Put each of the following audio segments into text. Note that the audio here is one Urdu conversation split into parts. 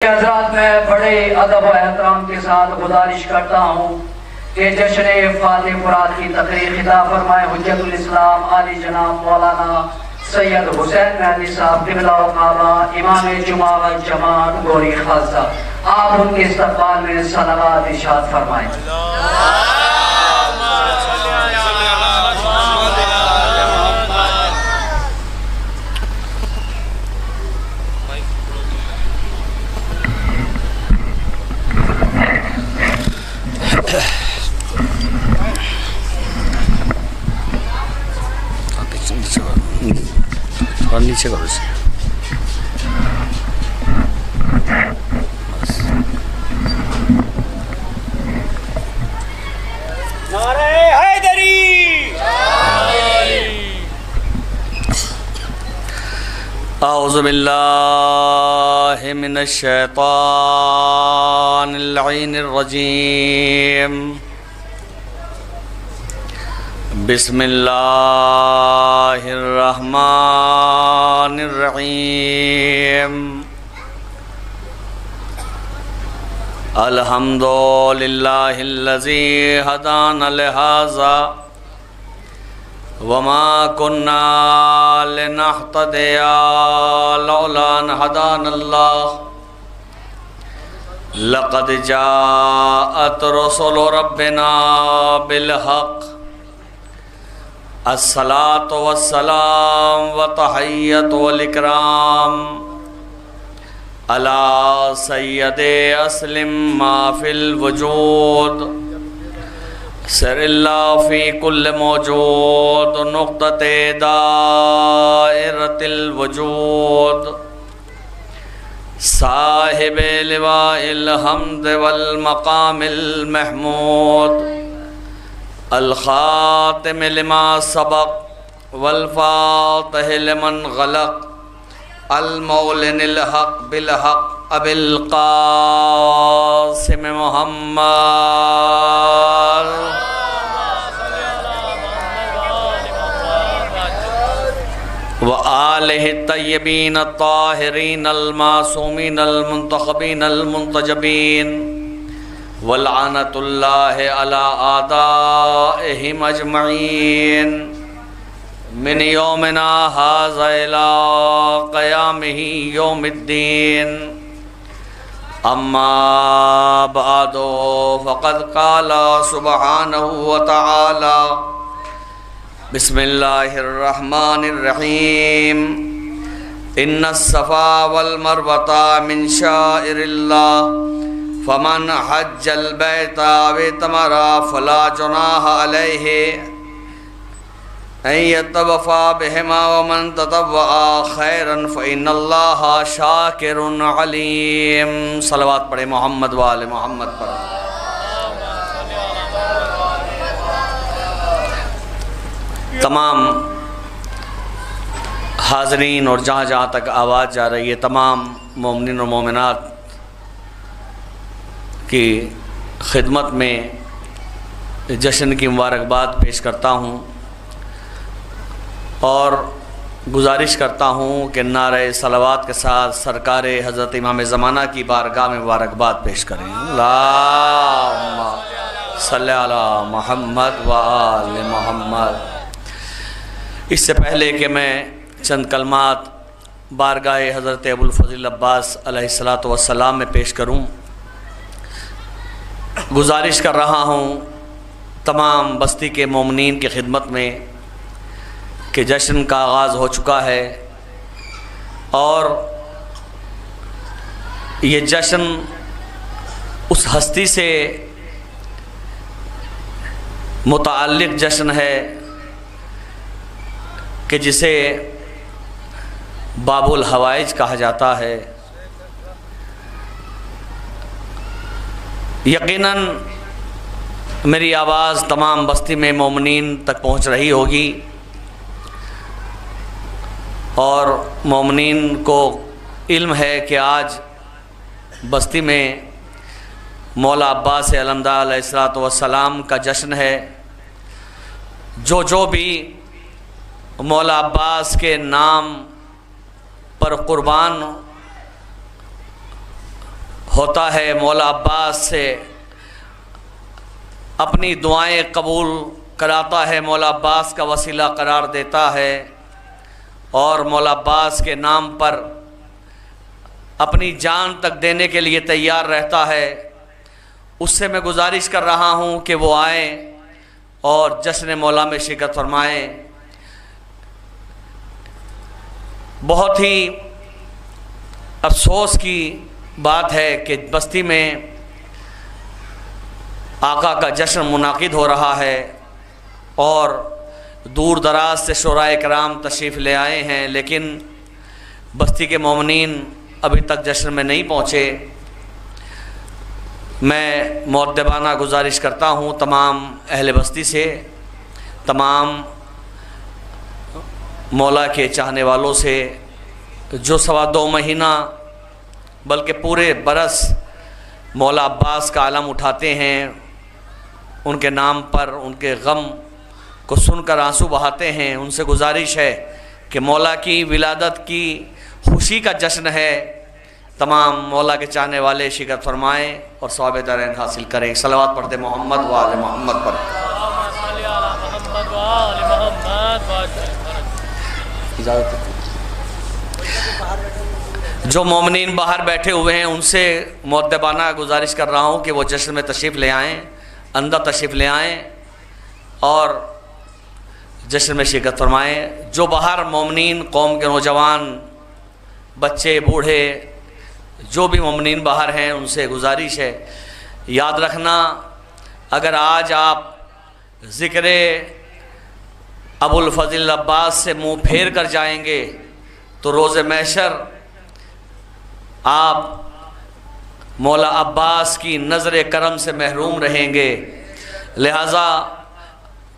حضرات میں بڑے ادب و احترام کے ساتھ گزارش کرتا ہوں کہ جشن فاتح فرات کی تقریر خطاب فرمائے حجت الاسلام عالی جناب مولانا سید حسین مہدی صاحب قبلہ و کعبہ امام جمعہ و جماعت گوری خاصہ. آپ ان کے استقبال میں صلوات ارشاد فرمائیں. نیچے کرو اسے. نعرہ حیدری. اعوذ باللہ من الشیطان اللعین الرجیم. بسم اللہ الرحمن الرحیم. الحمد للہ الذی ہدانا لہذا وما كنا لنهتدي لولا ان هدانا الله. لقد جاءت رسل ربنا بالحق. الصلاة والسلام وتحیت والاکرام علی سید اسلم ما فی الوجود. سر اللہ فی کل موجود نقطۃ دائرۃ الوجود. صاحب لواء الحمد والمقام المحمود. الخاتم لما سبق والفاتح لمن غلق. المولن الحق بالحق ابی القاسم محمد وآلہ الطیبین الطاہرین المعصومین المنتخبین المنتجبین. ولعنت اللہ علی اعدائہم اجمعین من یومنا ھذا الی قیامہ یوم الدین. اما بعد فقد قال سبحانہ وتعالی بسم اللہ الرحمن الرحیم. ان الصفا والمروۃ من شعائر اللہ فمن حج البیت او اعتمر فلا جناح علیہ ان یطوف بہما ومن تطوع خیرا فإن اللہ شاکر علیم. صلوات پڑھے محمد وآل محمد پر. تمام حاضرین اور جہاں جہاں تک آواز جا رہی ہے تمام مومنین اور مومنات کی خدمت میں جشن کی مبارکباد پیش کرتا ہوں اور گزارش کرتا ہوں کہ نعرہ صلوات کے ساتھ سرکار حضرت امام زمانہ کی بارگاہ میں مبارکباد پیش کریں. اللہم صلی علی محمد وآل محمد. اس سے پہلے کہ میں چند کلمات بارگاہ حضرت ابوالفضل عباس علیہ السلام میں پیش کروں، گزارش کر رہا ہوں تمام بستی کے مومنین کی خدمت میں کہ جشن کا آغاز ہو چکا ہے اور یہ جشن اس ہستی سے متعلق جشن ہے کہ جسے باب الحوائج کہا جاتا ہے. یقیناً میری آواز تمام بستی میں مومنین تک پہنچ رہی ہوگی اور مومنین کو علم ہے کہ آج بستی میں مولا عباس علمدار علیہ السلام کا جشن ہے. جو بھی مولا عباس کے نام پر قربان ہوتا ہے مولا عباس سے اپنی دعائیں قبول کراتا ہے، مولا عباس کا وسیلہ قرار دیتا ہے اور مولا عباس کے نام پر اپنی جان تک دینے کے لیے تیار رہتا ہے، اس سے میں گزارش کر رہا ہوں کہ وہ آئیں اور جشن مولا میں شرکت فرمائیں۔ بہت ہی افسوس کی بات ہے کہ بستی میں آقا کا جشن منعقد ہو رہا ہے اور دور دراز سے شعراء کرام تشریف لے آئے ہیں، لیکن بستی کے مومنین ابھی تک جشن میں نہیں پہنچے۔ میں مؤدبانہ گزارش کرتا ہوں تمام اہل بستی سے، تمام مولا کے چاہنے والوں سے جو 2.25 مہینہ بلکہ پورے برس مولا عباس کا علم اٹھاتے ہیں، ان کے نام پر ان کے غم کو سن کر آنسو بہاتے ہیں، ان سے گزارش ہے کہ مولا کی ولادت کی خوشی کا جشن ہے، تمام مولا کے چاہنے والے شرکت فرمائیں اور ثواب دارین حاصل کریں۔ صلوات پڑھتے محمد و آل محمد پر۔ جو مومنین باہر بیٹھے ہوئے ہیں ان سے مؤدبانہ گزارش کر رہا ہوں کہ وہ جشن میں تشریف لے آئیں، اندر تشریف لے آئیں اور جشن میں شرکت فرمائیں۔ جو باہر مومنین قوم کے نوجوان، بچے، بوڑھے، جو بھی مومنین باہر ہیں ان سے گزارش ہے، یاد رکھنا اگر آج آپ ذکر ابو الفضل عباس سے منہ پھیر کر جائیں گے تو روز محشر آپ مولا عباس کی نظر کرم سے محروم رہیں گے۔ لہٰذا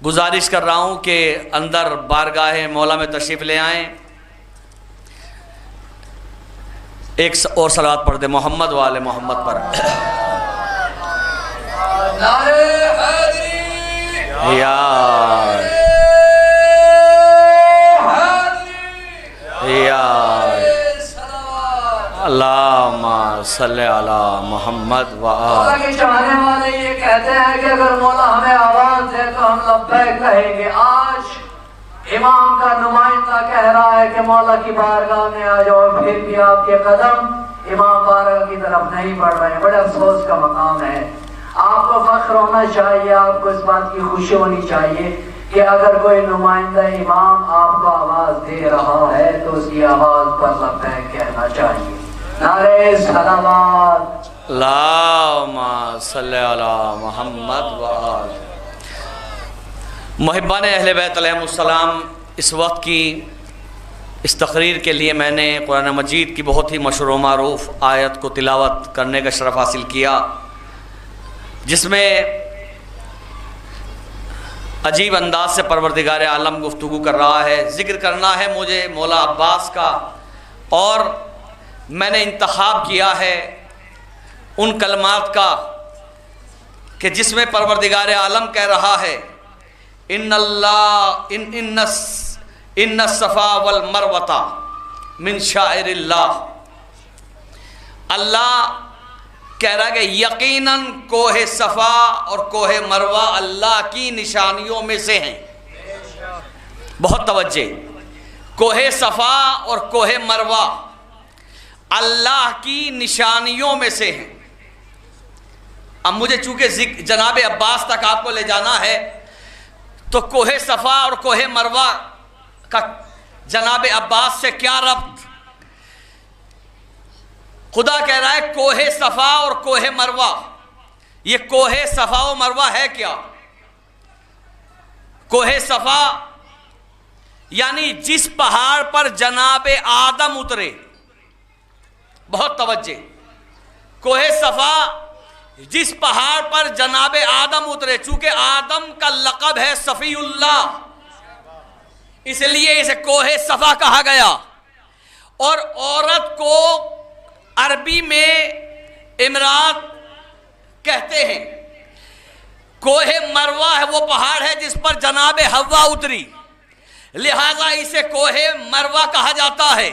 گزارش کر رہا ہوں کہ اندر بارگاہ مولا میں تشریف لے آئیں۔ ایک اور صلوات پڑھ دے محمد و آل محمد پر۔ یا اللہم صلی علی محمد و آل۔ مولا کے چاہنے والے یہ کہتے ہیں کہ اگر مولا ہمیں آواز دے تو ہم لبیک کہیں گے۔ آج امام کا نمائندہ کہہ رہا ہے کہ مولا کی بارگاہ میں آ جاؤ، پھر بھی آپ کے قدم امام بارگاہ کی طرف نہیں بڑھ رہے ہیں، بڑے افسوس کا مقام ہے۔ آپ کو فخر ہونا چاہیے، آپ کو اس بات کی خوشی ہونی چاہیے کہ اگر کوئی نمائندہ امام آپ کو آواز دے رہا ہے تو اس کی آواز پر لبیک کہنا چاہیے۔ نعرہ صلوات۔ اللہم صلی علی محمد و آل۔ محبان اہل بیت علیہ السلام، اس وقت کی اس تقریر کے لیے میں نے قرآن مجید کی بہت ہی مشہور و معروف آیت کو تلاوت کرنے کا شرف حاصل کیا، جس میں عجیب انداز سے پروردگار عالم گفتگو کر رہا ہے۔ ذکر کرنا ہے مجھے مولا عباس کا، اور میں نے انتخاب کیا ہے ان کلمات کا کہ جس میں پروردگار عالم کہہ رہا ہے ان الصفا والمروہ من شعائر اللہ۔ اللہ کہہ رہا ہے کہ یقیناً کوہ صفا اور کوہ مروہ اللہ کی نشانیوں میں سے ہیں۔ بہت توجہ، کوہ صفا اور کوہ مروہ اللہ کی نشانیوں میں سے ہیں۔ اب مجھے چونکہ جناب عباس تک آپ کو لے جانا ہے تو کوہ صفا اور کوہ مروہ کا جناب عباس سے کیا ربط؟ خدا کہہ رہا ہے کوہ صفا اور کوہ مروہ۔ یہ کوہ صفا و مروہ ہے کیا؟ کوہ صفا یعنی جس پہاڑ پر جناب آدم اترے، بہت توجہ، کوہ صفا جس پہاڑ پر جناب آدم اترے، چونکہ آدم کا لقب ہے صفی اللہ، اس لیے اسے کوہ صفا کہا گیا۔ اور عورت کو عربی میں امرات کہتے ہیں۔ کوہ مروہ ہے وہ پہاڑ ہے جس پر جناب حوا اتری، لہذا اسے کوہ مروہ کہا جاتا ہے۔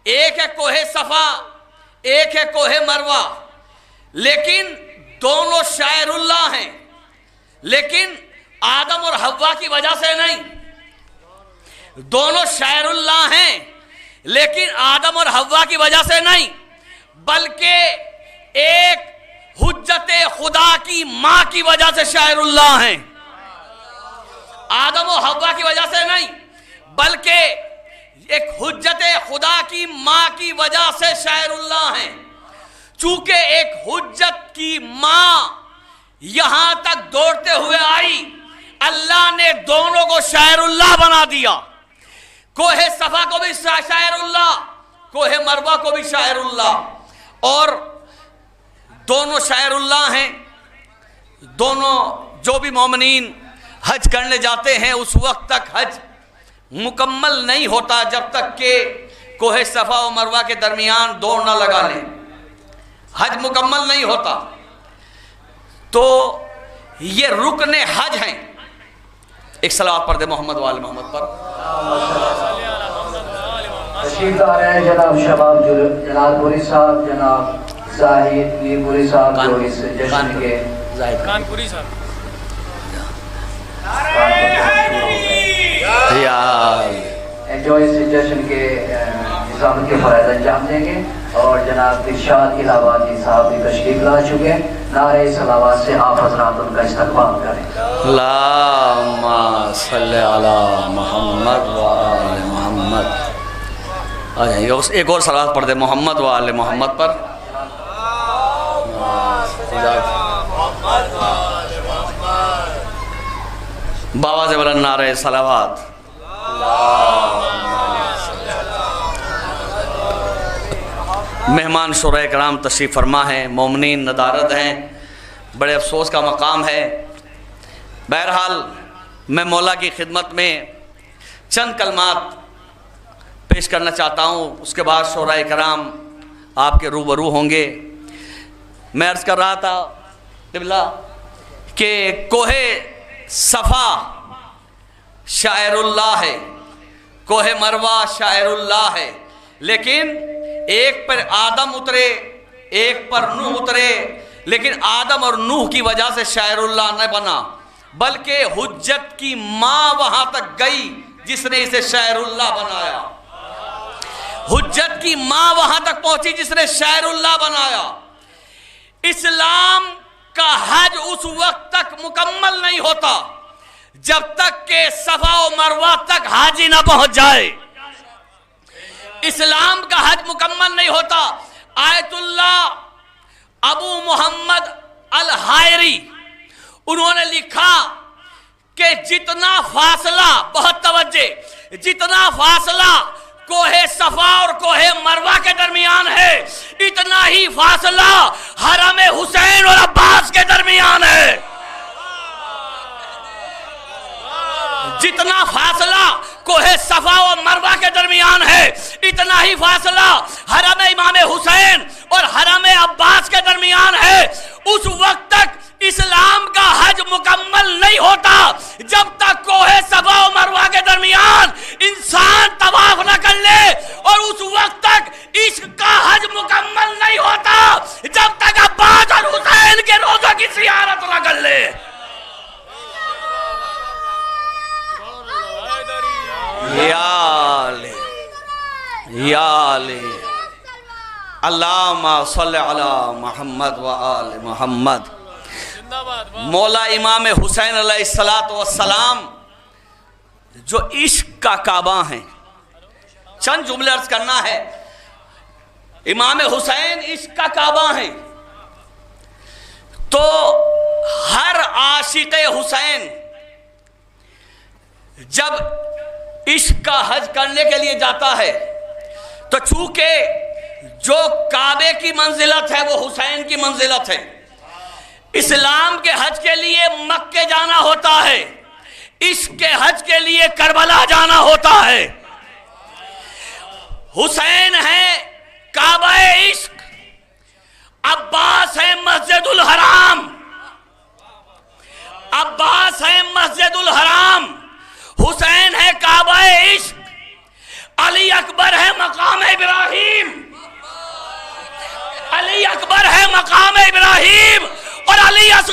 ایک ہے کوہ صفا، ایک ہے کوہ مروہ۔ لیکن دونوں شاعر اللہ ہیں، لیکن آدم اور حوا کی وجہ سے نہیں۔ دونوں شاعر اللہ ہیں لیکن آدم اور حوا کی وجہ سے نہیں، بلکہ ایک حجت خدا کی ماں کی وجہ سے شاعر اللہ ہیں۔ آدم و حوا کی وجہ سے نہیں، بلکہ ایک حجت خدا کی ماں کی وجہ سے شاعر اللہ ہیں۔ چونکہ ایک حجت کی ماں یہاں تک دوڑتے ہوئے آئی، اللہ نے دونوں کو شاعر اللہ بنا دیا۔ کوہ صفا کو بھی شاعر اللہ، کوہ مروہ کو بھی شاعر اللہ، اور دونوں شاعر اللہ ہیں۔ دونوں جو بھی مومنین حج کرنے جاتے ہیں اس وقت تک حج مکمل نہیں ہوتا جب تک کہ کوہ صفا و مروہ کے درمیان دوڑ نہ لگا لیں، حج مکمل نہیں ہوتا۔ تو یہ رکن حج ہیں۔ ایک صلوات پڑھ دے محمد و آل محمد پر۔ تشریف لا رہے ہیں جناب شباب جلال پوری صاحب، جناب زاہد میر پوری صاحب جو اس جشن کے کانپوری صاحب جو اس جشن کے نظام کے فرائض انجام دیں گے، اور جناب ارشاد الہٰبادی صاحب بھی تشریف لا چکے ہیں۔ نعرہ صلوات سے آپ حضرات ان کا استقبال کریں۔ اللہم صلی علی محمد و آل محمد۔ آ جائیے ایک اور صلوات پڑھ دے محمد و آل محمد پر۔ باواز بلند نعرہ صلوات۔ مہمان شورائے کرام تشریف فرما ہیں، مومنین ندارت ہیں، بڑے افسوس کا مقام ہے۔ بہرحال میں مولا کی خدمت میں چند کلمات پیش کرنا چاہتا ہوں، اس کے بعد شورائے کرام آپ کے روبرو ہوں گے۔ میں عرض کر رہا تھا قبلہ کہ کوہ صفا شاعر اللہ ہے، کوہ مروہ شاعر اللہ ہے، لیکن ایک پر آدم اترے ایک پر نوح اترے، لیکن آدم اور نوح کی وجہ سے شاعر اللہ نہ بنا، بلکہ حجت کی ماں وہاں تک گئی جس نے اسے شاعر اللہ بنایا۔ حجت کی ماں وہاں تک پہنچی جس نے شاعر اللہ بنایا۔ اسلام کا حج اس وقت تک مکمل نہیں ہوتا جب تک کہ صفا و مروہ تک حاجی نہ پہنچ جائے۔ اسلام کا حج مکمل نہیں ہوتا۔ آیت اللہ ابو محمد الحائری انہوں نے لکھا کہ جتنا فاصلہ، بہت توجہ، جتنا فاصلہ کوہ صفا اور کوہ مروہ کے درمیان ہے، اتنا ہی فاصلہ حرم حسین اور عباس کے درمیان ہے۔ جتنا فاصلہ کوہ صفا و مروہ کے درمیان ہے، اتنا ہی فاصلہ حرم امام حسین اور حرم عباس کے درمیان ہے۔ اس وقت تک اسلام کا حج مکمل نہیں ہوتا جب تک کوہ صفا و مروہ کے درمیان انسان طواف نہ کر لے، اور اس وقت تک عشق کا حج مکمل نہیں ہوتا جب تک عباس اور حسین کے روضوں کی زیارت نہ کر لے۔ یا علی یا علی اللہم صلی علی محمد و آل محمد۔ مولا امام حسین علیہ السلام جو عشق کا کعبہ ہیں، چند جملے عرض کرنا ہے۔ امام حسین عشق کا کعبہ ہیں، تو ہر عاشق حسین جب عشق کا حج کرنے کے لیے جاتا ہے تو چونکہ جو کعبے کی منزلت ہے وہ حسین کی منزلت ہے، اسلام کے حج کے لیے مکے جانا ہوتا ہے، عشق کے حج کے لیے کربلا جانا ہوتا ہے۔ حسین ہے کعبہ عشق، عباس ہے مسجد الحرام، عباس ہے مسجد الحرام، حسین ہے کعبہ عشق، علی اکبر ہے مقام ابراہیم، علی اکبر ہے مقام ابراہیم۔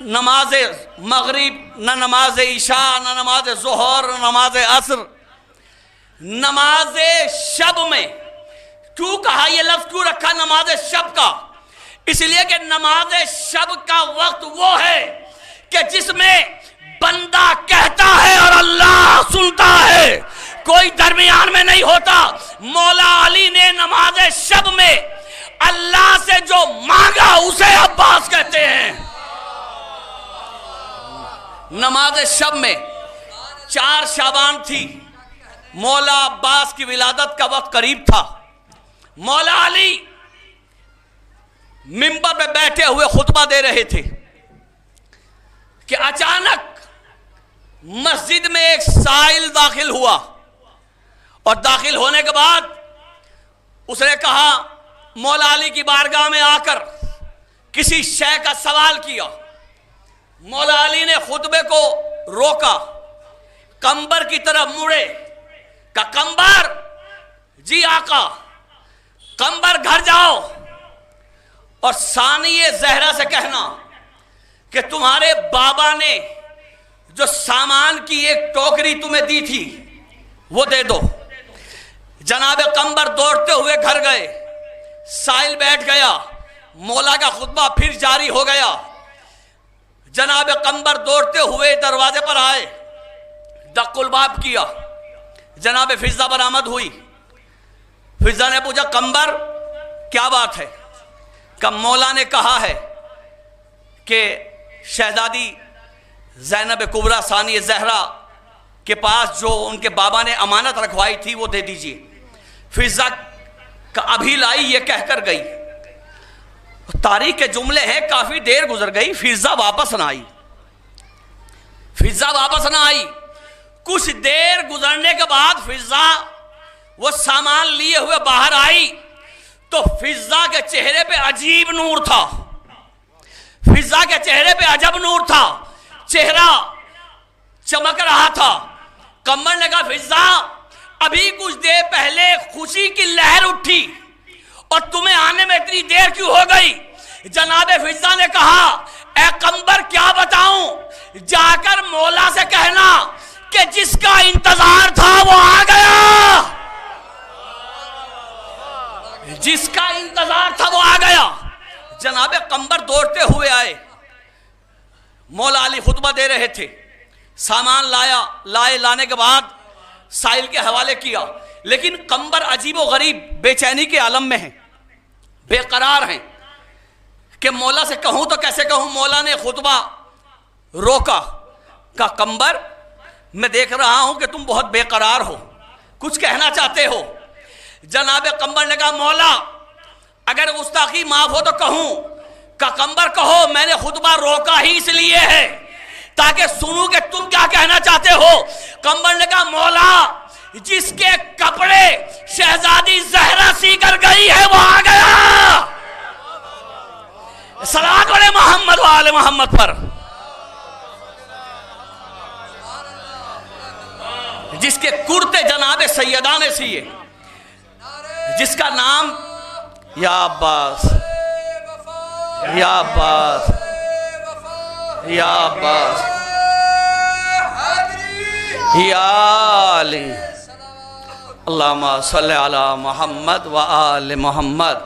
نماز مغرب، نہ نماز عشاء، نہ نماز ظہر، نہ نماز عصر، نماز شب میں کیوں کہا، یہ لفظ کیوں رکھا نماز شب کا؟ اس لیے کہ نماز شب کا وقت وہ ہے کہ جس میں بندہ کہتا ہے اور اللہ سنتا ہے، کوئی درمیان میں نہیں ہوتا۔ مولا علی نے نماز شب میں اللہ سے جو مانگا اسے عباس کہتے ہیں۔ نماز شب میں 4 شعبان تھی، مولا عباس کی ولادت کا وقت قریب تھا۔ مولا علی منبر پہ بیٹھے ہوئے خطبہ دے رہے تھے کہ اچانک مسجد میں ایک سائل داخل ہوا، اور داخل ہونے کے بعد اس نے کہا، مولا علی کی بارگاہ میں آ کر کسی شے کا سوال کیا۔ مولا علی نے خطبے کو روکا، قمبر کی طرف مڑے، کہا قمبر، جی آقا، قمبر گھر جاؤ اور ثانی زہرا سے کہنا کہ تمہارے بابا نے جو سامان کی ایک ٹوکری تمہیں دی تھی وہ دے دو۔ جناب قمبر دوڑتے ہوئے گھر گئے، سائل بیٹھ گیا، مولا کا خطبہ پھر جاری ہو گیا۔ جناب قمبر دوڑتے ہوئے دروازے پر آئے، دق الباب کیا، جناب فضہ برآمد ہوئی۔ فضہ نے پوچھا قمبر کیا بات ہے؟ کہ مولا نے کہا ہے کہ شہزادی زینب کبریٰ ثانی زہرا کے پاس جو ان کے بابا نے امانت رکھوائی تھی وہ دے دیجئے۔ فضہ کا ابھی لائی یہ کہہ کر گئی۔ تاریخ کے جملے ہیں، کافی دیر گزر گئی، فضہ واپس نہ آئی، فضہ واپس نہ آئی۔ کچھ دیر گزرنے کے بعد فضہ وہ سامان لیے ہوئے باہر آئی تو فضہ کے چہرے پہ عجیب نور تھا، فضہ کے چہرے پہ عجب نور تھا، چہرہ چمک رہا تھا۔ قمر نے کہا فضہ، ابھی کچھ دیر پہلے خوشی کی لہر اٹھی اور تمہیں آنے میں اتنی دیر کیوں ہو گئی؟ جناب فضہ نے کہا اے قمبر کیا بتاؤں، جا کر مولا سے کہنا کہ جس کا انتظار تھا وہ آ گیا، جس کا انتظار تھا وہ آ گیا۔ جناب قمبر دوڑتے ہوئے آئے، مولا علی خطبہ دے رہے تھے، سامان لانے کے بعد سائل کے حوالے کیا، لیکن قمبر عجیب و غریب بے چینی کے عالم میں ہیں، بے قرار ہیں کہ مولا سے کہوں تو کیسے کہوں۔ مولا نے خطبہ روکا، کہا قمبر میں دیکھ رہا ہوں کہ تم بہت بے قرار ہو، کچھ کہنا چاہتے ہو۔ جناب قمبر نے کہا مولا اگر گستاخی معاف ہو تو کہوں۔ کہا قمبر کہو، میں نے خطبہ روکا ہی اس لیے ہے تاکہ سنوں کہ تم کیا کہنا چاہتے ہو۔ قمبر نے کہا مولا جس کے کپڑے شہزادی زہرا سی کر گئی ہے وہ آ گیا، صلوات علی محمد و آل محمد پر، جس کے کرتے جناب سیدہ نے سیے، جس کا نام یا عباس یا عباس یا عباس یا علی، اللہم صلی علی محمد و آل محمد۔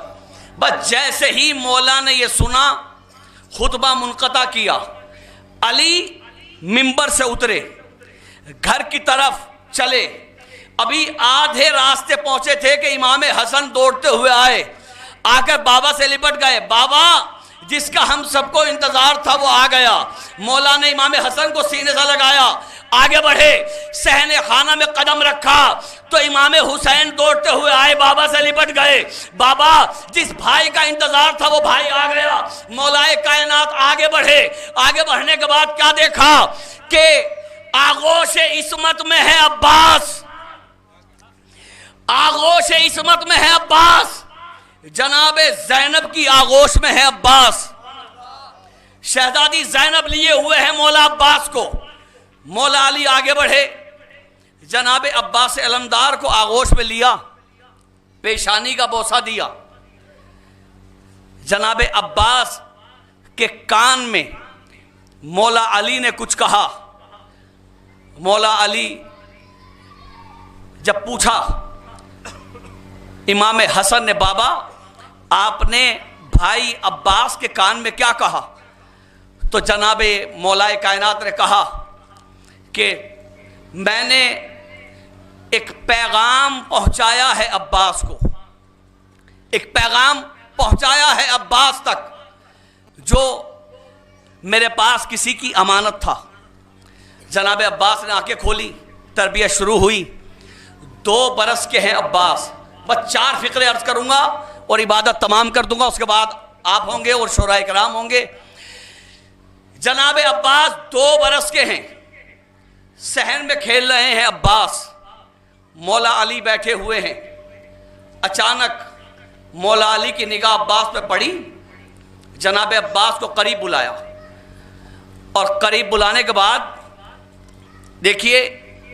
بس جیسے ہی مولا نے یہ سنا خطبہ منقطع کیا، علی منبر سے اترے، گھر کی طرف چلے، ابھی آدھے راستے پہنچے تھے کہ امام حسن دوڑتے ہوئے آئے، آ کر بابا سے لپٹ گئے، بابا جس کا ہم سب کو انتظار تھا وہ آ گیا۔ مولا نے امام حسن کو سینے سے لگایا، آگے بڑھے، صحن خانہ میں قدم رکھا تو امام حسین دوڑتے ہوئے آئے، بابا سے لپٹ گئے، بابا جس بھائی کا انتظار تھا وہ بھائی آ گیا۔ مولا کائنات آگے بڑھے، آگے بڑھنے کے بعد کیا دیکھا کہ آغوش عصمت میں ہے عباس، آغوش عصمت میں ہے عباس، جناب زینب کی آغوش میں ہے عباس، شہزادی زینب لیے ہوئے ہیں مولا عباس کو۔ مولا علی آگے بڑھے، جناب عباس علمدار کو آغوش میں لیا، پیشانی کا بوسہ دیا، جناب عباس کے کان میں مولا علی نے کچھ کہا. مولا علی جب پوچھا امام حسن نے بابا آپ نے بھائی عباس کے کان میں کیا کہا؟ تو جناب مولا کائنات نے کہا کہ میں نے ایک پیغام پہنچایا ہے عباس کو، ایک پیغام پہنچایا ہے عباس تک جو میرے پاس کسی کی امانت تھا. جناب عباس نے آنکھیں کھولی، تربیت شروع ہوئی. 2 برس کے ہیں عباس. بس 4 فقرے عرض کروں گا اور عبادت تمام کر دوں گا، اس کے بعد آپ ہوں گے اور شورائے کرام ہوں گے. جناب عباس 2 برس کے ہیں، صحن میں کھیل رہے ہیں عباس. مولا علی بیٹھے ہوئے ہیں. اچانک مولا علی کی نگاہ عباس پہ پڑی. جناب عباس کو قریب بلایا اور قریب بلانے کے بعد دیکھیے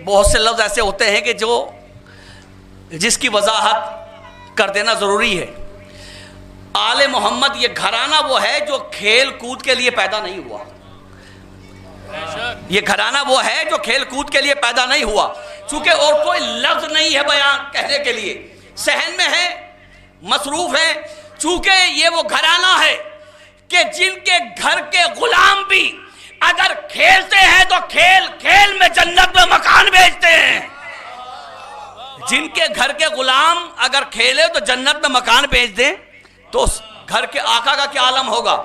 بہت سے لفظ ایسے ہوتے ہیں کہ جس کی وضاحت کر دینا ضروری ہے. آل محمد یہ گھرانہ وہ ہے جو کھیل کود کے لیے پیدا نہیں ہوا. یہ گھرانہ وہ ہے جو کھیل کود کے لیے پیدا نہیں ہوا. چونکہ اور کوئی لفظ نہیں ہے بیان کہنے کے لیے، صحن میں ہے، مصروف ہیں. چونکہ یہ وہ گھرانہ ہے کہ جن کے گھر کے غلام بھی اگر کھیلتے ہیں تو کھیل میں جنت میں مکان بیچتے ہیں. جن کے گھر کے غلام اگر کھیلے تو جنت میں مکان بیچ دیں تو اس گھر کے آقا کا کیا عالم ہوگا.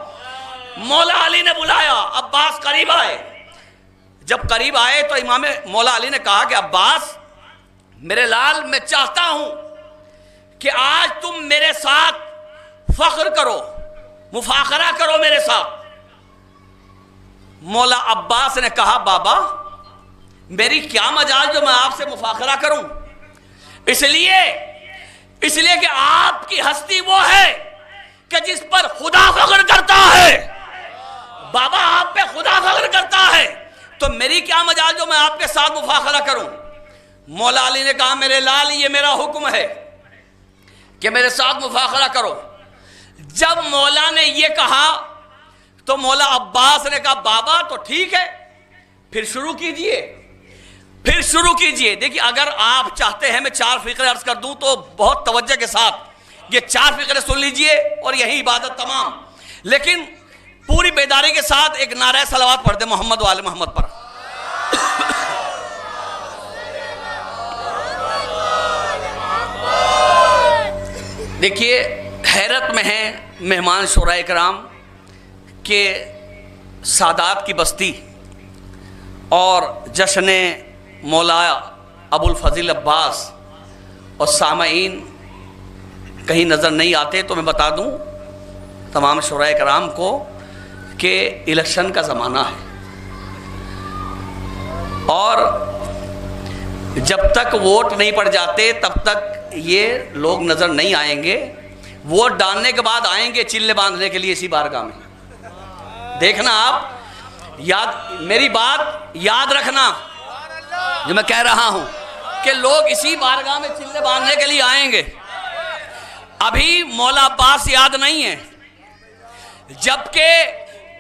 مولا علی نے بلایا، عباس قریب آئے. جب قریب آئے تو امام مولا علی نے کہا کہ عباس میرے لال میں چاہتا ہوں کہ آج تم میرے ساتھ فخر کرو، مفاخرہ کرو میرے ساتھ. مولا عباس نے کہا بابا میری کیا مجال جو میں آپ سے مفاخرہ کروں، اس لیے کہ آپ کی ہستی وہ ہے کہ جس پر خدا فخر کرتا ہے. بابا آپ پہ خدا فخر کرتا ہے تو میری کیا مجال جو میں آپ کے ساتھ مفاخرہ کروں. مولا علی نے کہا میرے لال یہ میرا حکم ہے کہ میرے ساتھ مفاخرہ کرو. جب مولا نے یہ کہا تو مولا عباس نے کہا بابا تو ٹھیک ہے پھر شروع کیجئے. دیکھیے اگر آپ چاہتے ہیں میں 4 فقرے عرض کر دوں تو بہت توجہ کے ساتھ یہ 4 فقرے سن لیجئے اور یہی عبادت تمام. لیکن پوری بیداری کے ساتھ ایک نعرہ صلوات پڑھ دیں محمد و آل محمد پر. دیکھیے حیرت میں ہیں مہمان شورائے کرام کہ سادات کی بستی اور جشن مولا ابو الفضل عباس اور سامعین کہیں نظر نہیں آتے. تو میں بتا دوں تمام شورائے کرام کو کہ الیکشن کا زمانہ ہے اور جب تک ووٹ نہیں پڑ جاتے تب تک یہ لوگ نظر نہیں آئیں گے. ووٹ ڈالنے کے بعد آئیں گے چلے باندھنے کے لیے اسی بارگاہ میں. دیکھنا آپ میری بات یاد رکھنا جو میں کہہ رہا ہوں کہ لوگ اسی بارگاہ میں چلے باندھنے کے لیے آئیں گے. ابھی مولا عباس یاد نہیں ہے جبکہ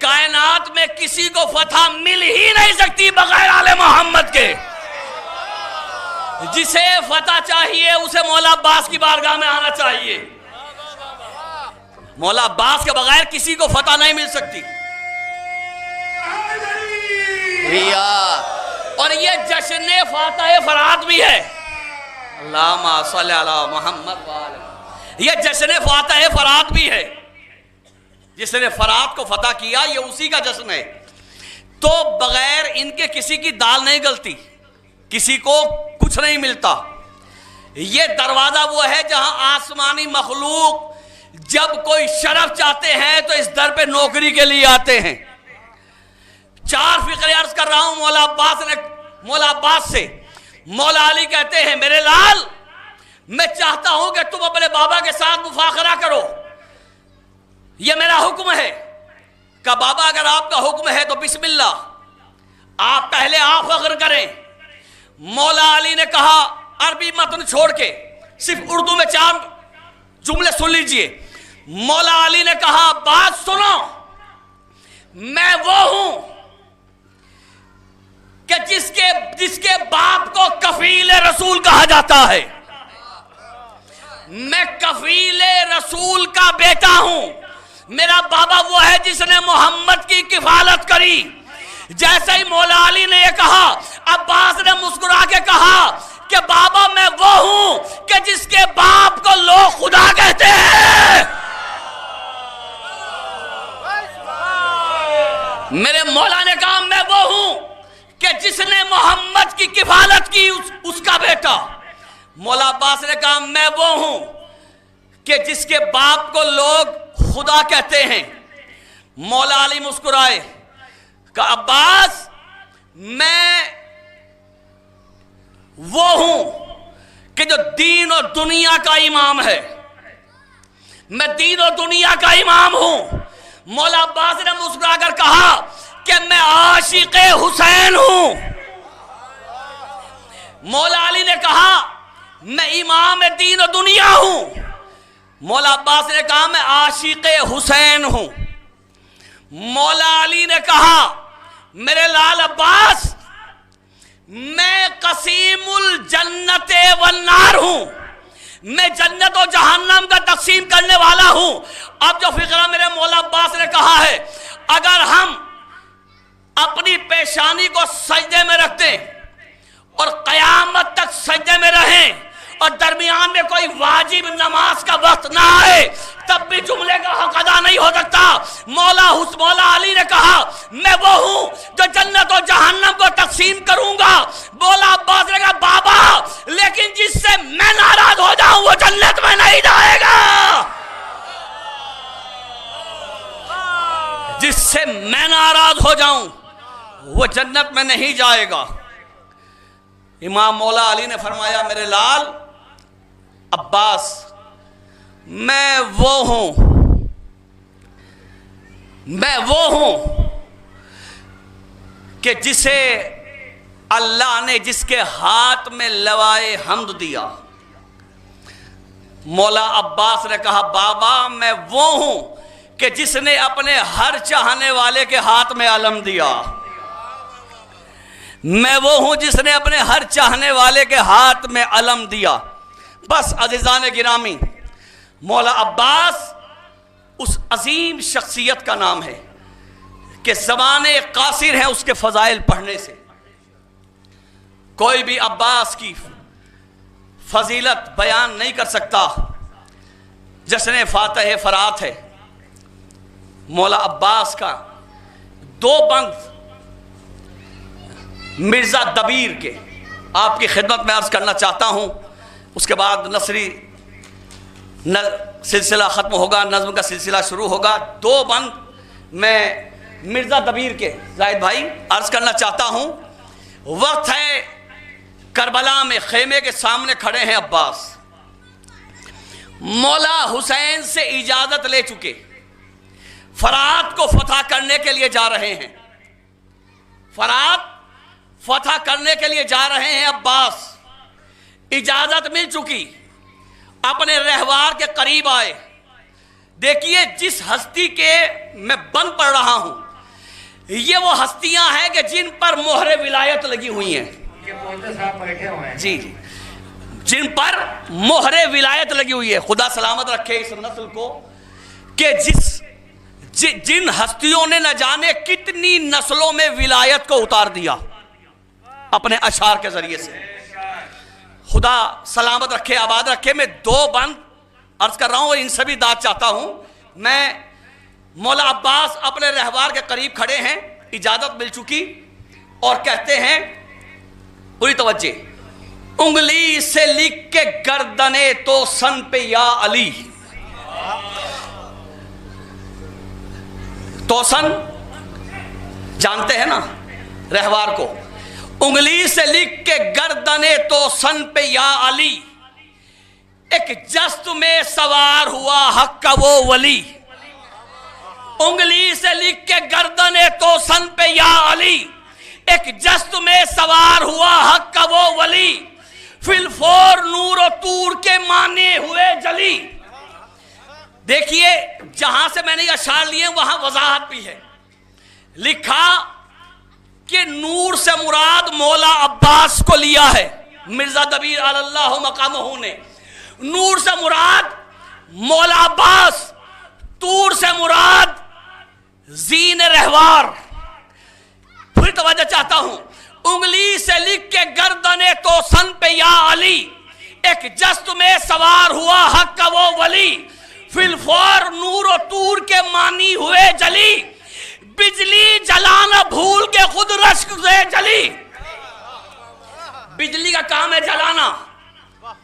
کائنات میں کسی کو فتح مل ہی نہیں سکتی بغیر آل محمد کے. جسے فتح چاہیے اسے مولا عباس کی بارگاہ میں آنا چاہیے. مولا عباس کے بغیر کسی کو فتح نہیں مل سکتی. اور یہ جشن فاتح فرات بھی ہے. اللہم صلی علی محمد یہ جشن فاتح فرات بھی ہے. جس نے فرات کو فتح کیا یہ اسی کا جشن ہے. تو بغیر ان کے کسی کی دال نہیں گلتی، کسی کو کچھ نہیں ملتا. یہ دروازہ وہ ہے جہاں آسمانی مخلوق جب کوئی شرف چاہتے ہیں تو اس در پہ نوکری کے لیے آتے ہیں. 4 فقرے عرض کر رہا ہوں مولا عباس سے. مولا علی کہتے ہیں میرے لال میں چاہتا ہوں کہ تم اپنے بابا کے ساتھ مفاخرہ کرو، یہ میرا حکم ہے. کہ بابا اگر آپ کا حکم ہے تو بسم اللہ، آپ پہلے آپ فخر کریں. مولا علی نے کہا عربی متن چھوڑ کے صرف اردو میں 4 جملے سن لیجئے. مولا علی نے کہا بات سنو، میں وہ ہوں جس کے باپ کو کفیل رسول کہا جاتا ہے. میں کفیل رسول کا بیٹا ہوں. میرا بابا وہ ہے جس نے محمد کی کفالت کری. جیسے ہی مولا علی نے یہ کہا، عباس نے مسکرا کے کہا کہ بابا میں وہ ہوں کہ جس کے باپ کو لوگ خدا کہتے ہیں. میرے مولا نے کہا میں وہ ہوں کہ جس نے محمد کی کفالت کی، اس کا بیٹا. مولا عباس نے کہا میں وہ ہوں کہ جس کے باپ کو لوگ خدا کہتے ہیں. مولا علی مسکرائے کہ عباس میں وہ ہوں کہ جو دین اور دنیا کا امام ہے. میں دین اور دنیا کا امام ہوں. مولا عباس نے مسکرا کر کہا کہ میں عاشق حسین ہوں. مولا علی نے کہا میں امام دین و دنیا ہوں. مولا عباس نے کہا میں عاشق حسین ہوں. مولا علی نے کہا میرے لال عباس میں قسیم الجنت والنار ہوں. میں جنت و جہنم کا تقسیم کرنے والا ہوں. اب جو فقرہ میرے مولا عباس نے کہا ہے، اگر ہم اپنی پیشانی کو سجدے میں رکھ دیں اور قیامت تک سجدے میں رہیں اور درمیان میں کوئی واجب نماز کا وقت نہ آئے، تب بھی جملے کا حق ادا نہیں ہو سکتا. مولا علی نے کہا میں وہ ہوں جو جنت و جہنم کو تقسیم کروں گا. مولا عباس نے کہا بابا لیکن جس سے میں ناراض ہو جاؤں وہ جنت میں نہیں جائے گا. جس سے میں ناراض ہو جاؤں وہ جنت میں نہیں جائے گا. امام مولا علی نے فرمایا میرے لال عباس میں وہ ہوں کہ جسے اللہ نے جس کے ہاتھ میں لوائے حمد دیا. مولا عباس نے کہا بابا میں وہ ہوں کہ جس نے اپنے ہر چاہنے والے کے ہاتھ میں علم دیا. میں وہ ہوں جس نے اپنے ہر چاہنے والے کے ہاتھ میں علم دیا. بس عزیزان گرامی، مولا عباس اس عظیم شخصیت کا نام ہے کہ زمانے قاصر ہیں اس کے فضائل پڑھنے سے. کوئی بھی عباس کی فضیلت بیان نہیں کر سکتا. جشن فاتح فرات ہے. مولا عباس کا 2 بند مرزا دبیر کے آپ کی خدمت میں عرض کرنا چاہتا ہوں. اس کے بعد نثری سلسلہ ختم ہوگا، نظم کا سلسلہ شروع ہوگا. 2 بند میں مرزا دبیر کے زاہد بھائی عرض کرنا چاہتا ہوں. وقت ہے کربلا میں خیمے کے سامنے کھڑے ہیں عباس. مولا حسین سے اجازت لے چکے، فرات کو فتح کرنے کے لیے جا رہے ہیں. فرات فتح کرنے کے لیے جا رہے ہیں عباس. اجازت مل چکی، اپنے رہوار کے قریب آئے. دیکھیے جس ہستی کے میں بند پڑھ رہا ہوں یہ وہ ہستیاں ہیں کہ جن پر مہر ولایت لگی ہوئی ہیں. جی جن پر مہر ولایت لگی ہوئی ہے. خدا سلامت رکھے اس نسل کو کہ جن ہستیوں نے نہ جانے کتنی نسلوں میں ولایت کو اتار دیا اپنے اشعار کے ذریعے سے. خدا سلامت رکھے، آباد رکھے. میں 2 بند عرض کر رہا ہوں اور ان سے بھی داد چاہتا ہوں. میں مولا عباس اپنے رہوار کے قریب کھڑے ہیں، اجازت مل چکی اور کہتے ہیں پوری توجہ، انگلی سے لکھ کے گردنے تو سن پہ یا علی. توسن جانتے ہیں نا رہوار کو. انگلی سے لکھ کے گردنے تو سن پہ یا علی، ایک جست میں سوار ہوا حق کا وہ ولی. انگلی سے لکھ کے گردنے تو سن پہ یا علی، ایک جست میں سوار ہوا حق کا وہ ولی. فی الفور نور و طور کے مانے ہوئے جلی. دیکھیے جہاں سے میں نے یہ اشعار لیے وہاں وضاحت بھی ہے. لکھا کہ نور سے مراد مولا عباس کو لیا ہے مرزا دبیر علی اللہ مقامہ نے، نور سے مراد مولا عباس، طور سے مراد زین رہوار۔ پھر توجہ چاہتا ہوں، انگلی سے لکھ کے گردن توسن پہ یا علی، ایک جست میں سوار ہوا حق کا وہ ولی، فی الفور نور و طور کے معنی ہوئے جلی، بجلی جلانا بھول کے خود رشک سے جلی۔ بجلی کا کام ہے جلانا،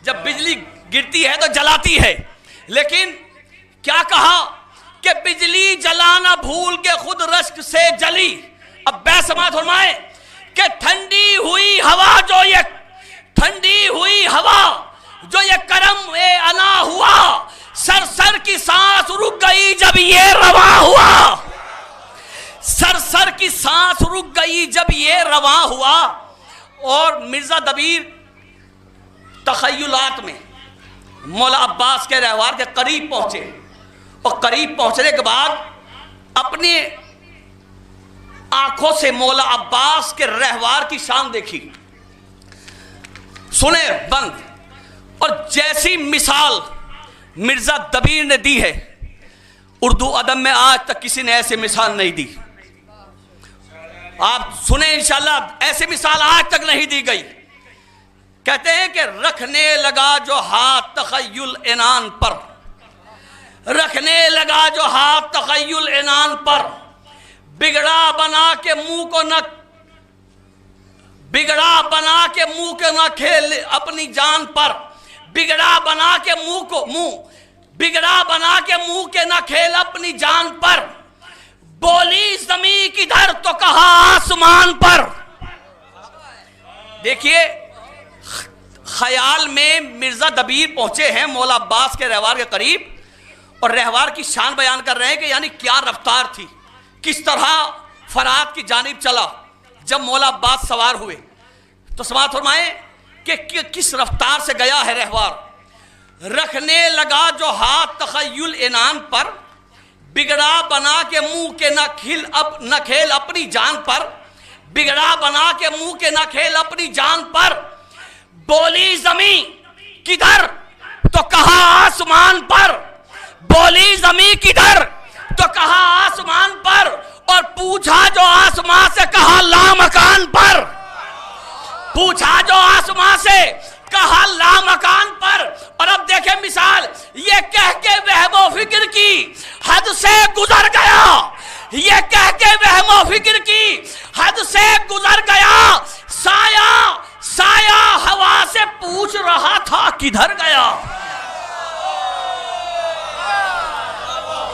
جب بجلی گرتی ہے تو جلاتی ہے، لیکن کیا کہا کہ بجلی جلانا بھول کے خود رشک سے جلی۔ اب بے سماعت فرمائے کہ ٹھنڈی ہوئی ہوا جو یہ کرم انا ہوا، سر کی سانس رک گئی جب یہ رواں ہوا، سر کی سانس رک گئی جب یہ رواں ہوا۔ اور مرزا دبیر تخیلات میں مولا عباس کے رہوار کے قریب پہنچے، اور قریب پہنچنے کے بعد اپنی آنکھوں سے مولا عباس کے رہوار کی شان دیکھی، سنے بند۔ اور جیسی مثال مرزا دبیر نے دی ہے، اردو ادب میں آج تک کسی نے ایسی مثال نہیں دی۔ آپ سنیں انشاءاللہ، ایسی مثال آج تک نہیں دی گئی۔ کہتے ہیں کہ رکھنے لگا جو ہاتھ تخیل عنان پر، رکھنے لگا جو ہاتھ تخیل عنان پر، بگڑا بنا کے منہ کو نہ کھیل اپنی جان پر، بگڑا بنا کے منہ کے نہ کھیل اپنی جان پر، بولی زمین کدھر تو کہا آسمان پر۔ دیکھیے خیال میں مرزا دبیر پہنچے ہیں مولا عباس کے رہوار کے قریب، اور رہوار کی شان بیان کر رہے ہیں کہ یعنی کیا رفتار تھی، کس طرح فرات کی جانب چلا جب مولا عباس سوار ہوئے۔ تو سماعت فرمائیں کہ کس رفتار سے گیا ہے رہوار۔ رکھنے لگا جو ہاتھ تخیل عنان پر، بگڑا بنا کے منہ کے نہ کھیل اپنی جان پر، بگڑا بنا کے منہ کے نہ کھیل اپنی جان پر، بولی زمین کدھر تو کہا آسمان پر، بولی زمین کدھر تو کہا آسمان پر، اور پوچھا جو آسمان سے کہا لامکان پر، پوچھا جو آسمان سے کہا لامکان پر۔ اور اب دیکھیں مثال، یہ کہہ کے وہم و فکر کی حد سے گزر گیا، یہ کہہ کے وہم و فکر کی حد سے گزر گیا، سایہ ہوا سے پوچھ رہا تھا کدھر گیا،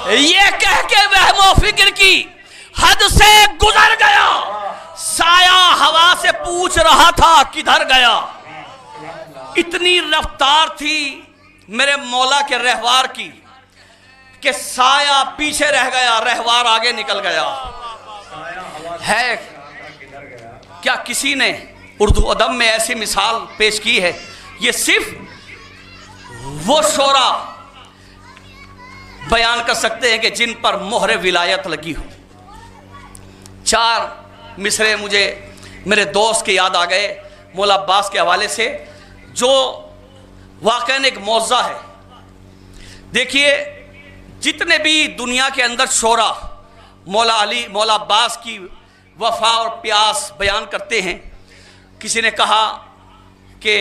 یہ کہہ کے وہم و فکر کی حد سے گزر گیا، سایہ ہوا سے پوچھ رہا تھا کدھر گیا۔ اتنی رفتار تھی میرے مولا کے رہوار کی کہ سایہ پیچھے رہ گیا، رہوار آگے نکل گیا۔ ہے کیا کسی نے اردو ادب میں ایسی مثال پیش کی ہے؟ یہ صرف وہ شعراء بیان کر سکتے ہیں کہ جن پر مہر ولایت لگی ہو۔ 4 مصرے مجھے میرے دوست کے یاد آ گئے مولا عباس کے حوالے سے، جو واقعاً ایک معجزہ ہے۔ دیکھیے جتنے بھی دنیا کے اندر شعراء مولا عباس کی وفا اور پیاس بیان کرتے ہیں، کسی نے کہا کہ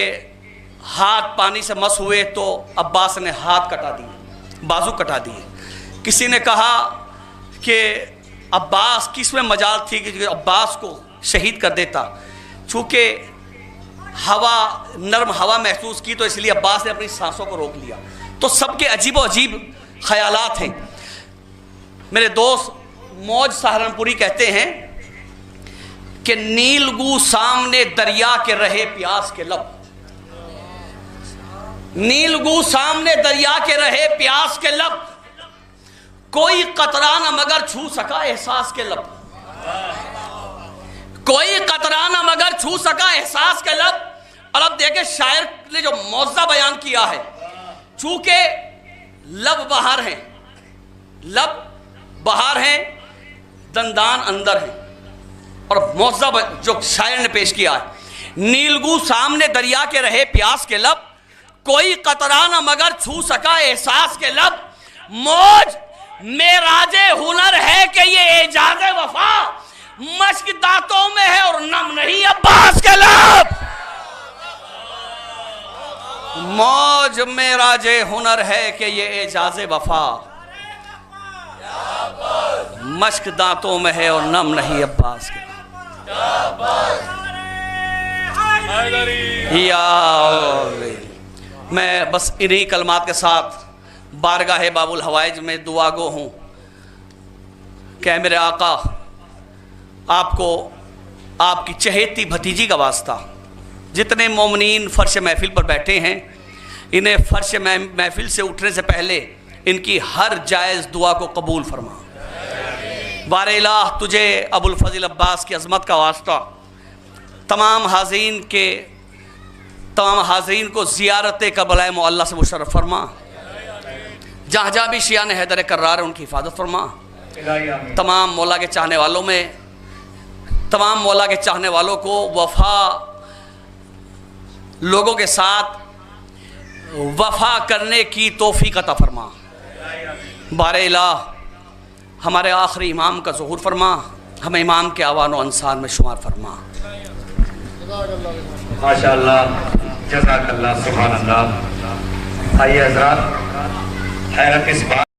ہاتھ پانی سے مس ہوئے تو عباس نے ہاتھ کٹا دیے، بازو کٹا دیے۔ کسی نے کہا کہ عباس کس میں مجال تھی کہ عباس کو شہید کر دیتا، چونکہ نرم ہوا محسوس کی تو اس لیے عباس نے اپنی سانسوں کو روک لیا۔ تو سب کے عجیب و عجیب خیالات ہیں۔ میرے دوست موج سہارنپوری کہتے ہیں کہ نیلگو سامنے دریا کے رہے پیاس کے لب، نیلگو سامنے دریا کے رہے پیاس کے لب، کوئی قطرہ نہ مگر چھو سکا احساس کے لب، کوئی قطرہ نہ مگر چھو سکا احساس کے لب۔ اور اب دیکھیں شاعر نے جو معجزہ بیان کیا ہے، چونکہ لب باہر ہیں، دندان اندر ہیں، اور معذب جو شاعر نے پیش کیا ہے، نیلگو سامنے دریا کے رہے پیاس کے لب، کوئی قطرہ نہ مگر چھو سکا احساس کے لب، موج معراج ہنر ہے کہ یہ اعجاز وفا، مشک دانتوں میں ہے اور نم نہیں عباس کے لب، موج معراج ہنر ہے کہ یہ اعجاز وفا، مشک دانتوں میں ہے اور نم نہیں عباس کے میں بس انہی کلمات کے ساتھ بارگاہ باب الحوائج میں دعا گو ہوں کہ اے میرے آقا، آپ کو آپ کی چہیتی بھتیجی کا واسطہ جتنے مومنین فرش محفل پر بیٹھے ہیں، انہیں فرش محفل سے اٹھنے سے پہلے ان کی ہر جائز دعا کو قبول فرما۔ بار الہ تجھے ابو الفضل عباس کی عظمت کا واسطہ تمام حاضرین کو زیارت کربلائے معلیٰ سے مشرف فرما، جہاں جہاں بھی شیعان حیدر کرار ہے ان کی حفاظت فرما، تمام مولا کے چاہنے والوں کو وفا لوگوں کے ساتھ وفا کرنے کی توفیق عطا فرما۔ بار الہ ہمارے آخری امام کا ظہور فرما، ہمیں امام کے آوان و انصار میں شمار فرما۔ ماشاءاللہ، جزاک اللہ، سبحان اللہ۔ آئیے حضرات، حیرت اس بات